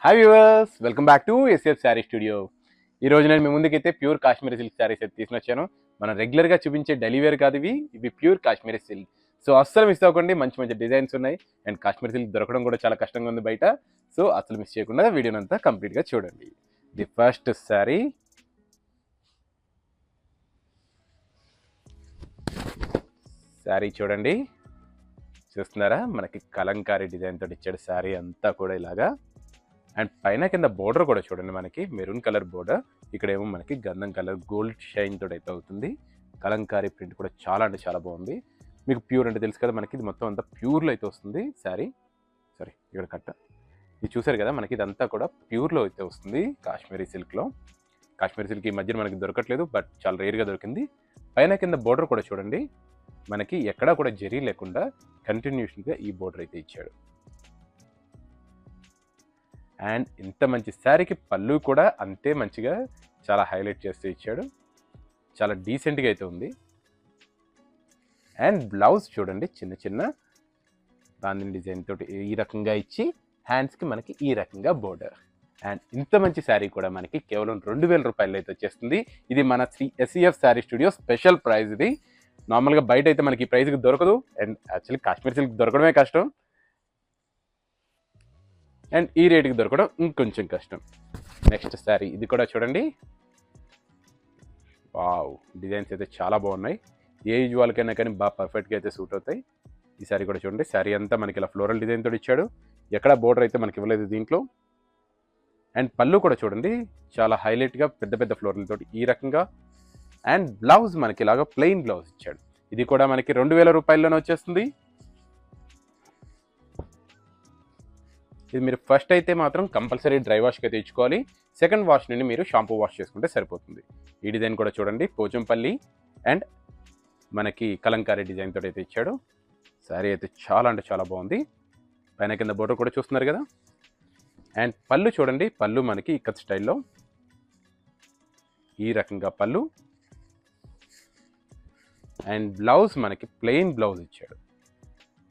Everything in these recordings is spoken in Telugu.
Hi viewers, welcome back to SF sari studio. ఈ రోజు నేను మీ ముందుకైతే ప్యూర్ కాశ్మీరీ సిల్క్ శారీస్ అయితే తీసుకుని వచ్చాను. మనం రెగ్యులర్గా చూపించే డైలీ వేర్ కాదు, ఇవి ప్యూర్ కాశ్మీరీ సిల్క్. సో అస్సలు మిస్ అవ్వకండి, మంచి మంచి డిజైన్స్ ఉన్నాయి. అండ్ కాశ్మీరీ సిల్క్ దొరకడం కూడా చాలా కష్టంగా ఉంది బయట. సో అసలు మిస్ చేయకుండా వీడియోని అంతా కంప్లీట్గా చూడండి. ది ఫస్ట్ శారీ చూడండి. చూస్తున్నారా, మనకి కలంకారీ డిజైన్ తోటి ఇచ్చాడు శారీ అంతా కూడా ఇలాగా. అండ్ పైన కింద బోర్డర్ కూడా చూడండి, మనకి మెరూన్ కలర్ బోర్డర్, ఇక్కడేమో మనకి గంధం కలర్ గోల్డ్ షైన్ తోటి అయితే అవుతుంది. కలంకారీ ప్రింట్ కూడా చాలా అంటే చాలా బాగుంది. మీకు ప్యూర్ అంటే తెలుసు కదా, మనకి ఇది మొత్తం అంతా ప్యూర్లో అయితే వస్తుంది శారీ. సారీ, ఇక్కడ కట్ట ఇది చూసారు కదా, మనకి ఇదంతా కూడా ప్యూర్లో అయితే వస్తుంది కాశ్మీరీ సిల్క్లో. కాశ్మీరీ సిల్క్ ఈ మధ్యన మనకి దొరకట్లేదు, బట్ చాలా రేర్గా దొరికింది. పైన కింద బోర్డర్ కూడా చూడండి, మనకి ఎక్కడా కూడా జరీ లేకుండా కంటిన్యూషన్గా ఈ బోర్డర్ అయితే ఇచ్చాడు. అండ్ ఇంత మంచి శారీకి పళ్ళు కూడా అంతే మంచిగా చాలా హైలైట్ చేస్తూ ఇచ్చాడు. చాలా డీసెంట్గా అయితే ఉంది. అండ్ బ్లౌజ్ చూడండి, చిన్న చిన్న బాందిని డిజైన్ తోటి ఈ రకంగా ఇచ్చి హ్యాండ్స్కి మనకి ఈ రకంగా బోర్డర్. అండ్ ఇంత మంచి శారీ కూడా మనకి కేవలం 2000 రూపాయలు అయితే వచ్చేస్తుంది. ఇది మన SEF sari studio special price. ఇది నార్మల్గా బయట అయితే మనకి ఈ ప్రైస్కి దొరకదు. అండ్ యాక్చువల్లీ కాశ్మీర్ సిల్క్ దొరకడమే కష్టం, అండ్ ఈ రేటుకి దొరకడం ఇంకొంచెం కష్టం. నెక్స్ట్ శారీ ఇది కూడా చూడండి. వావ్, డిజైన్స్ అయితే చాలా బాగున్నాయి. ఏ ఏజ్ వాళ్ళకైనా కానీ బాగా పర్ఫెక్ట్గా అయితే సూట్ అవుతాయి. ఈ శారీ కూడా చూడండి, శారీ అంతా మనకి ఇలా ఫ్లోరల్ డిజైన్ తోటి ఇచ్చాడు. ఎక్కడ బోర్డర్ అయితే మనకి ఇవ్వలేదు దీంట్లో. అండ్ పళ్ళు కూడా చూడండి, చాలా హైలైట్గా పెద్ద పెద్ద ఫ్లోరల్ తోటి ఈ రకంగా. అండ్ బ్లౌజ్ మనకి ఇలాగా ప్లెయిన్ బ్లౌజ్ ఇచ్చాడు. ఇది కూడా మనకి 2000 రూపాయల్లోనే వచ్చేస్తుంది. ఇది మీరు ఫస్ట్ అయితే మాత్రం కంపల్సరీ డ్రై వాష్కి అయితే ఇచ్చుకోవాలి. సెకండ్ వాష్ నుండి మీరు షాంపూ వాష్ చేసుకుంటే సరిపోతుంది. ఈ డిజైన్ కూడా చూడండి, పోచంపల్లి అండ్ మనకి కలంకారీ డిజైన్ తోటి అయితే ఇచ్చాడు. శారీ అయితే చాలా అంటే చాలా బాగుంది. పైన కింద బోర్డర్ కూడా చూస్తున్నారు కదా. అండ్ పళ్ళు చూడండి, పళ్ళు మనకి ఇక్కత్ స్టైల్లో ఈ రకంగా పళ్ళు. అండ్ బ్లౌజ్ మనకి ప్లెయిన్ బ్లౌజ్ ఇచ్చాడు.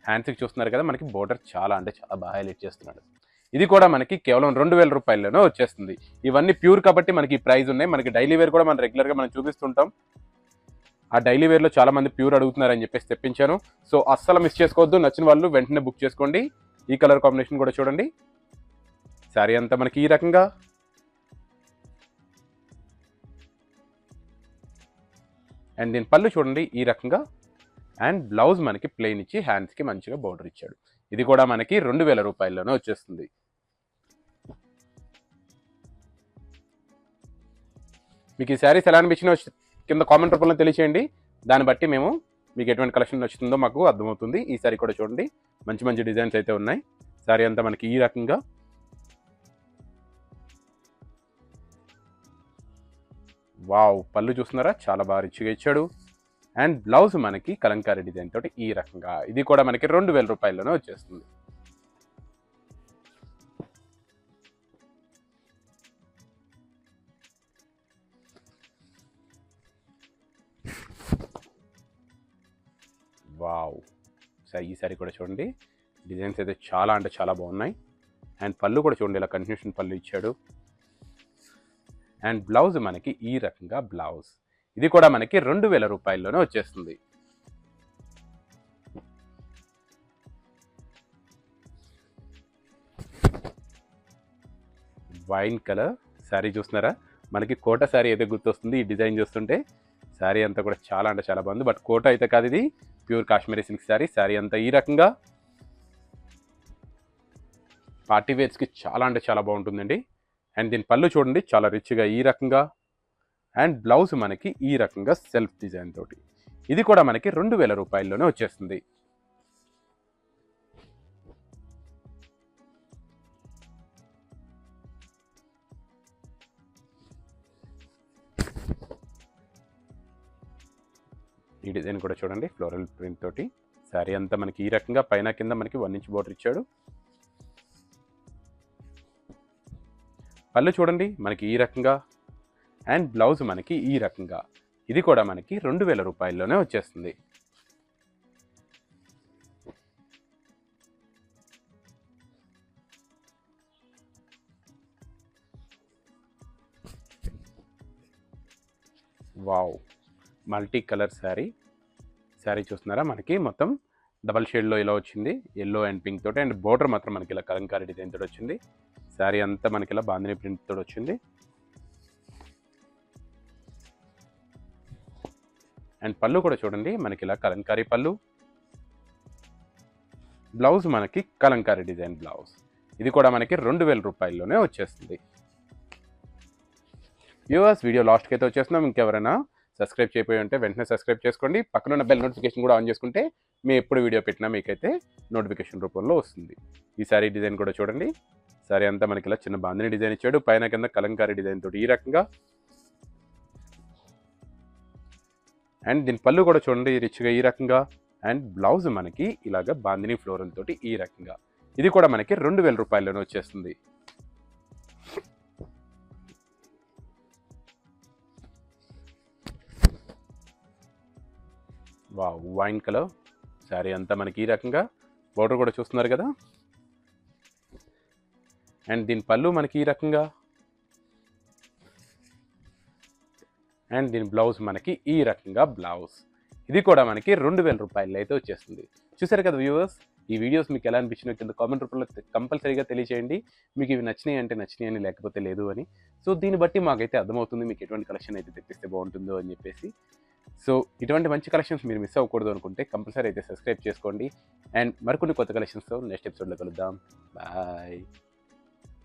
హ్యాండ్స్కి చూస్తున్నారు కదా, మనకి బోర్డర్ చాలా అంటే చాలా బాగా హైలైట్ చేస్తున్నాడు. ఇది కూడా మనకి కేవలం 2000 రూపాయల్లోనే వచ్చేస్తుంది. ఇవన్నీ ప్యూర్ కాబట్టి మనకి ప్రైస్ ఉన్నాయి. మనకి డైలీ వేర్ కూడా మనం రెగ్యులర్గా మనం చూపిస్తుంటాం. ఆ డైలీ వేర్లో చాలా మంది ప్యూర్ అడుగుతున్నారని చెప్పేసి తెప్పించాను. సో అస్సలు మిస్ చేసుకోవద్దు. నచ్చిన వాళ్ళు వెంటనే బుక్ చేసుకోండి. ఈ కలర్ కాంబినేషన్ కూడా చూడండి. శారీ అంతా మనకి ఈ రకంగా. అండ్ దీని పళ్ళు చూడండి ఈ రకంగా. అండ్ బ్లౌజ్ మనకి ప్లెయిన్ ఇచ్చి హ్యాండ్స్కి మంచిగా బోర్డర్ ఇచ్చాడు. ఇది కూడా మనకి 2000 రూపాయల్లోనే వచ్చేస్తుంది. మీకు ఈ శారీస్ ఎలా అనిపించినా కింద కామెంట్ రూపంలో తెలియచేయండి. దాన్ని బట్టి మేము మీకు ఎటువంటి కలెక్షన్ నచ్చుతుందో మాకు అర్థమవుతుంది. ఈ శారీ కూడా చూడండి, మంచి మంచి డిజైన్స్ అయితే ఉన్నాయి. శారీ అంతా మనకి ఈ రకంగా. వావ్, పళ్ళు చూస్తున్నారా, చాలా బాగా రిచ్గా ఇచ్చాడు. అండ్ బ్లౌజ్ మనకి కలంకారీ డిజైన్ తోటి ఈ రకంగా. ఇది కూడా మనకి 2000 రూపాయల్లోనే వచ్చేస్తుంది. వావ్, ఈ సారీ కూడా చూడండి, డిజైన్స్ అయితే చాలా అంటే చాలా బాగున్నాయి. అండ్ పళ్ళు కూడా చూడండి, ఇలా కంటిన్యూషన్ పళ్ళు ఇచ్చాడు. అండ్ బ్లౌజ్ మనకి ఈ రకంగా బ్లౌజ్. ఇది కూడా మనకి 2000 రూపాయల్లోనే వచ్చేస్తుంది. వైన్ కలర్ శారీ చూస్తున్నారా, మనకి కోట శారీ అయితే గుర్తొస్తుంది ఈ డిజైన్ చూస్తుంటే. శారీ అంతా కూడా చాలా అంటే చాలా బాగుంది. బట్ కోట అయితే కాదు, ఇది ప్యూర్ కాశ్మీరీ సిల్క్ శారీ. శారీ అంతా ఈ రకంగా. పార్టీ వేర్స్కి చాలా అంటే చాలా బాగుంటుందండి. అండ్ దీని పళ్ళు చూడండి, చాలా రిచ్గా ఈ రకంగా. అండ్ బ్లౌజ్ మనకి ఈ రకంగా సెల్ఫ్ డిజైన్ తోటి. ఇది కూడా మనకి 2000 రూపాయల్లోనే వచ్చేస్తుంది. ఈ డిజైన్ కూడా చూడండి, ఫ్లోరల్ ప్రింట్ తోటి. శారీ అంతా మనకి ఈ రకంగా, పైన కింద మనకి 1 ఇంచ్ బోర్డర్ ఇచ్చాడు. పళ్ళు చూడండి మనకి ఈ రకంగా. అండ్ బ్లౌజ్ మనకి ఈ రకంగా. ఇది కూడా మనకి 2000 రూపాయల్లోనే వచ్చేస్తుంది. వావ్, మల్టీ కలర్ శారీ చూస్తున్నారా, మనకి మొత్తం డబల్ షేడ్లో ఇలా వచ్చింది, ఎల్లో అండ్ పింక్ తోటి. అండ్ బోర్డర్ మాత్రం మనకి ఇలా కలంకారీ డిజైన్ తోటి వచ్చింది. శారీ అంతా మనకి ఇలా బాందిని ప్రింట్ తోటి వచ్చింది. అండ్ పళ్ళు కూడా చూడండి, మనకి ఇలా కలంకారీ పళ్ళు. బ్లౌజ్ మనకి కలంకారీ డిజైన్ బ్లౌజ్. ఇది కూడా మనకి 2000 రూపాయల్లోనే వచ్చేస్తుంది. వ్యూవర్స్, వీడియో లాస్ట్కి అయితే వచ్చేస్తున్నాం. ఇంకెవరైనా సబ్స్క్రైబ్ చేయకపోయి ఉంటే వెంటనే సబ్స్క్రైబ్ చేసుకోండి. పక్కన ఉన్న బెల్ నోటిఫికేషన్ కూడా ఆన్ చేసుకుంటే మేము ఎప్పుడు వీడియో పెట్టినా మీకైతే నోటిఫికేషన్ రూపంలో వస్తుంది. ఈ శారీ డిజైన్ కూడా చూడండి. శారీ అంతా మనకి ఇలా చిన్న బాందిని డిజైన్ ఇచ్చాడు, పైన కింద కలంకారీ డిజైన్ తోటి ఈ రకంగా. అండ్ దీని పళ్ళు కూడా చూడండి రిచ్గా ఈ రకంగా. అండ్ బ్లౌజ్ మనకి ఇలాగ బాందిని ఫ్లోరల్ తోటి ఈ రకంగా. ఇది కూడా మనకి 2000 రూపాయల్లోనే వచ్చేస్తుంది. వావ్, వైన్ కలర్ శారీ అంతా మనకి ఈ రకంగా. బోర్డర్ కూడా చూస్తున్నారు కదా. అండ్ దీని పళ్ళు మనకి ఈ రకంగా. అండ్ దీని బ్లౌజ్ మనకి ఈ రకంగా బ్లౌజ్. ఇది కూడా మనకి 2000 రూపాయలు అయితే వచ్చేస్తుంది. చూసారు కదా వ్యూవర్స్, ఈ వీడియోస్ మీకు ఎలా అనిపించినా కింద కామెంట్ రూపంలో కంపల్సరీగా తెలియజేయండి. మీకు ఇవి నచ్చినాయి అంటే నచ్చినాయి అని, లేకపోతే లేదు అని. సో దీన్ని బట్టి మాకైతే అర్థమవుతుంది మీకు ఎటువంటి కలెక్షన్ అయితే తెప్పిస్తే బాగుంటుందో అని చెప్పేసి. సో ఇటువంటి మంచి కలెక్షన్స్ మీరు మిస్ అవ్వకూడదు అనుకుంటే కంపల్సరీ అయితే సబ్స్క్రైబ్ చేసుకోండి. అండ్ మరికొన్ని కొత్త కలెక్షన్స్తో నెక్స్ట్ ఎపిసోడ్లో కలుద్దాం. బాయ్.